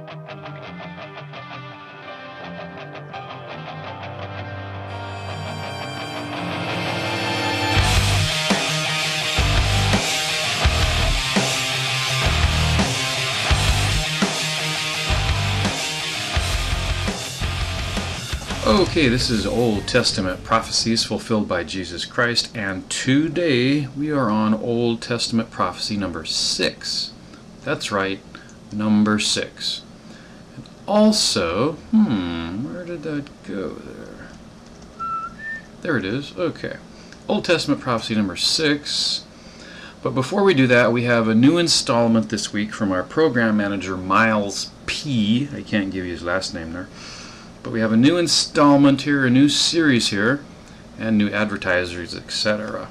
Okay, this is Old Testament prophecies fulfilled by Jesus Christ, and today we are on Old Testament prophecy number 6. That's right, number 6. And also, where did that go there? There it is, okay. Old Testament prophecy number 6. But before we do that, we have a new installment this week from our program manager, Miles P. I can't give you his last name there. But we have a new installment here, a new series here, and new advertisers, etc.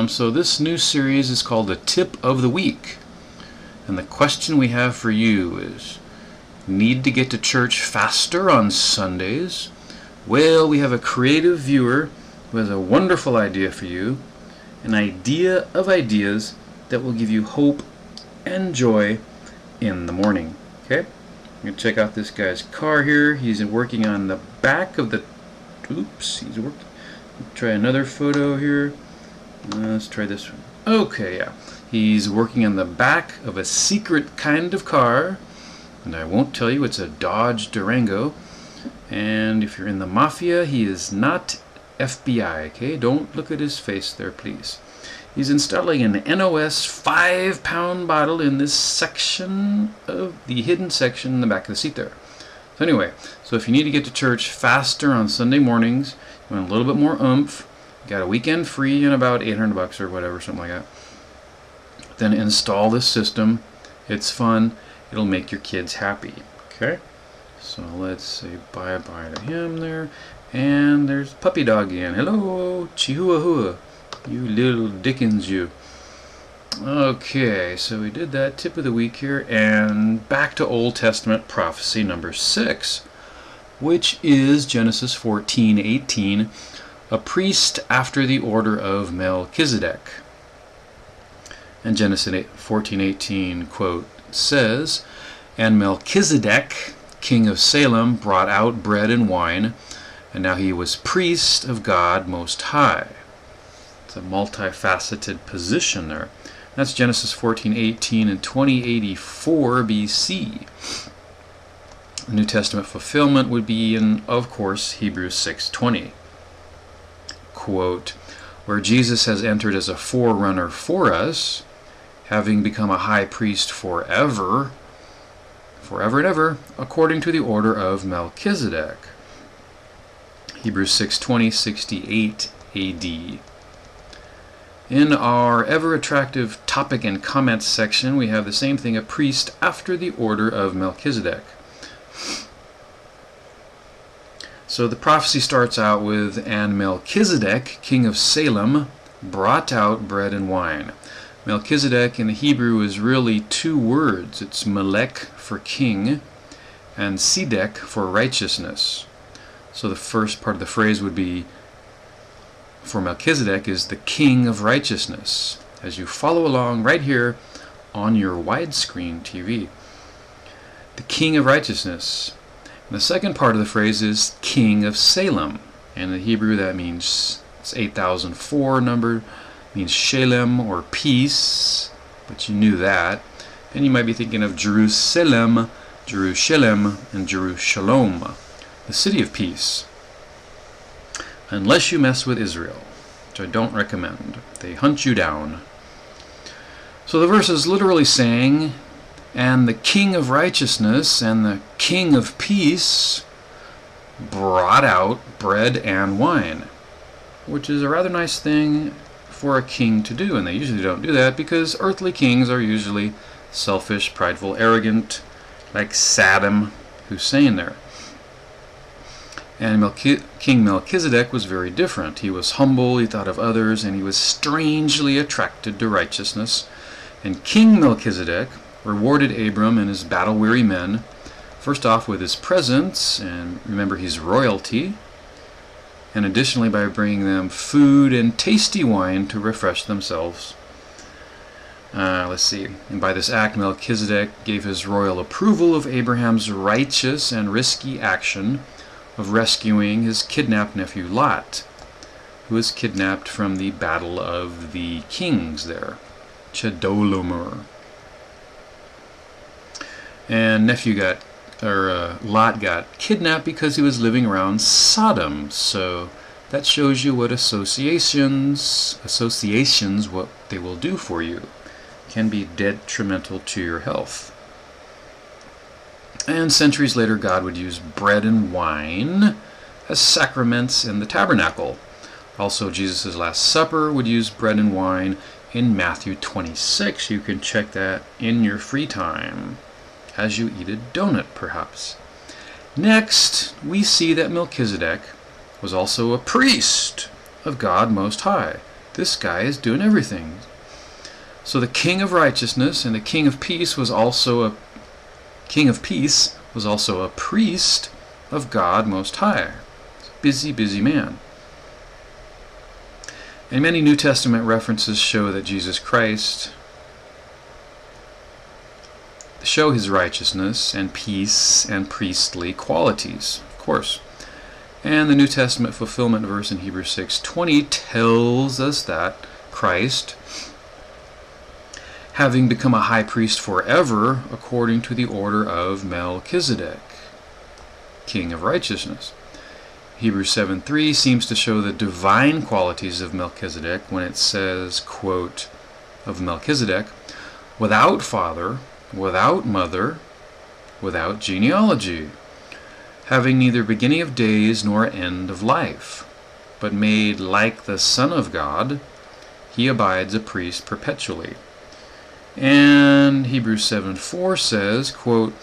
So this new series is called the Tip of the Week. And the question we have for you is, need to get to church faster on Sundays? Well, we have a creative viewer who has a wonderful idea for you, an idea of ideas that will give you hope and joy in the morning. Okay? I'm going to check out this guy's car here. He's working on the back of the... Oops, he's working... Try another photo here. Let's try this one. Okay, yeah. He's working on the back of a secret kind of car. And I won't tell you, it's a Dodge Durango. And if you're in the mafia, he is not FBI, okay? Don't look at his face there, please. He's installing an NOS 5-pound bottle in this section of the hidden section in the back of the seat there. So anyway, so if you need to get to church faster on Sunday mornings, you want a little bit more oomph, you got a weekend free and about $800 or whatever, something like that, then install this system. It's fun. It'll make your kids happy. Okay? So let's say bye-bye to him there. And there's Puppy Dog again. Hello, Chihuahua. You little Dickens, you. Okay, so we did that tip of the week here, and back to Old Testament prophecy number 6, which is Genesis 14:18, a priest after the order of Melchizedek. And Genesis 14:18, quote, says, "And Melchizedek, king of Salem, brought out bread and wine, and now he was priest of God Most High." A multifaceted position there. That's Genesis 14:18 and 2084 BC. The New Testament fulfillment would be in, of course, Hebrews 6:20. Quote, "Where Jesus has entered as a forerunner for us, having become a high priest forever and ever, according to the order of Melchizedek." Hebrews 6:20, 68 AD. In our ever-attractive topic and comments section, we have the same thing, a priest after the order of Melchizedek. So the prophecy starts out with, "And Melchizedek, king of Salem, brought out bread and wine." Melchizedek in the Hebrew is really two words. It's melech for king and Sedek for righteousness. So the first part of the phrase would be, for Melchizedek is the king of righteousness, as you follow along right here on your widescreen TV. The king of righteousness. And the second part of the phrase is king of Salem. And in the Hebrew that means, it's 8004 number, means shalem or peace, but you knew that. And you might be thinking of Jerusalem, Jerushalem, and Jerushalom, the city of peace. Unless you mess with Israel, which I don't recommend. They hunt you down. So the verse is literally saying, "And the king of righteousness and the king of peace brought out bread and wine," which is a rather nice thing for a king to do, and they usually don't do that because earthly kings are usually selfish, prideful, arrogant, like Saddam Hussein there. And King Melchizedek was very different. He was humble, he thought of others, and he was strangely attracted to righteousness. And King Melchizedek rewarded Abram and his battle-weary men, first off with his presence, and remember he's royalty, and additionally by bringing them food and tasty wine to refresh themselves. Let's see. And by this act, Melchizedek gave his royal approval of Abraham's righteous and risky action of rescuing his kidnapped nephew Lot, who was kidnapped from the Battle of the Kings there, Chedorlaomer. And Lot got kidnapped because he was living around Sodom. So that shows you what associations, what they will do for you. Can be detrimental to your health. And centuries later, God would use bread and wine as sacraments in the tabernacle. Also, Jesus' Last Supper would use bread and wine in Matthew 26. You can check that in your free time as you eat a donut, perhaps. Next, we see that Melchizedek was also a priest of God Most High. This guy is doing everything. So the King of Righteousness and the King of Peace was also a priest of God Most High. Busy, busy man. And many New Testament references show that Jesus Christ show his righteousness and peace and priestly qualities, of course. And the New Testament fulfillment verse in Hebrews 6:20 tells us that Christ, having become a high priest forever, according to the order of Melchizedek, King of Righteousness. Hebrews 7:3 seems to show the divine qualities of Melchizedek when it says, quote, of Melchizedek, without father, without mother, without genealogy, having neither beginning of days nor end of life, but made like the Son of God, he abides a priest perpetually. And Hebrews 7:4 says, quote,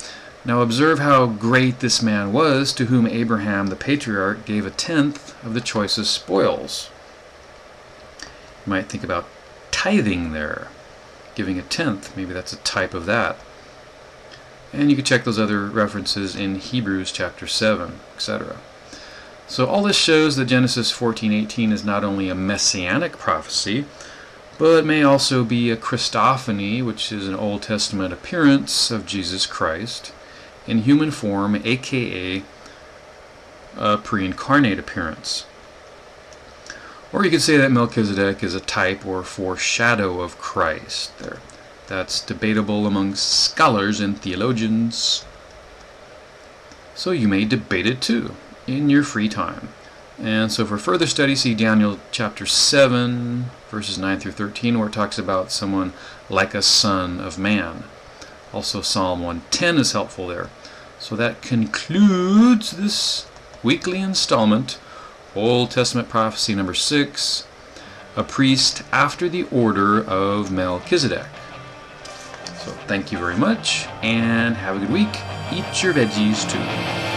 now observe how great this man was, to whom Abraham the patriarch gave 1/10 of the choicest spoils. You might think about tithing there, giving 1/10. Maybe that's a type of that. And you can check those other references in Hebrews chapter 7, etc. So all this shows that Genesis 14:18 is not only a messianic prophecy, but may also be a Christophany, which is an Old Testament appearance of Jesus Christ in human form, aka a pre-incarnate appearance. Or you could say that Melchizedek is a type or foreshadow of Christ. That's debatable among scholars and theologians. So you may debate it too in your free time. And so for further study, see Daniel chapter 7, verses 9 through 13, where it talks about someone like a son of man. Also Psalm 110 is helpful there. So that concludes this weekly installment, Old Testament prophecy number 6, a priest after the order of Melchizedek. So thank you very much, and have a good week. Eat your veggies too.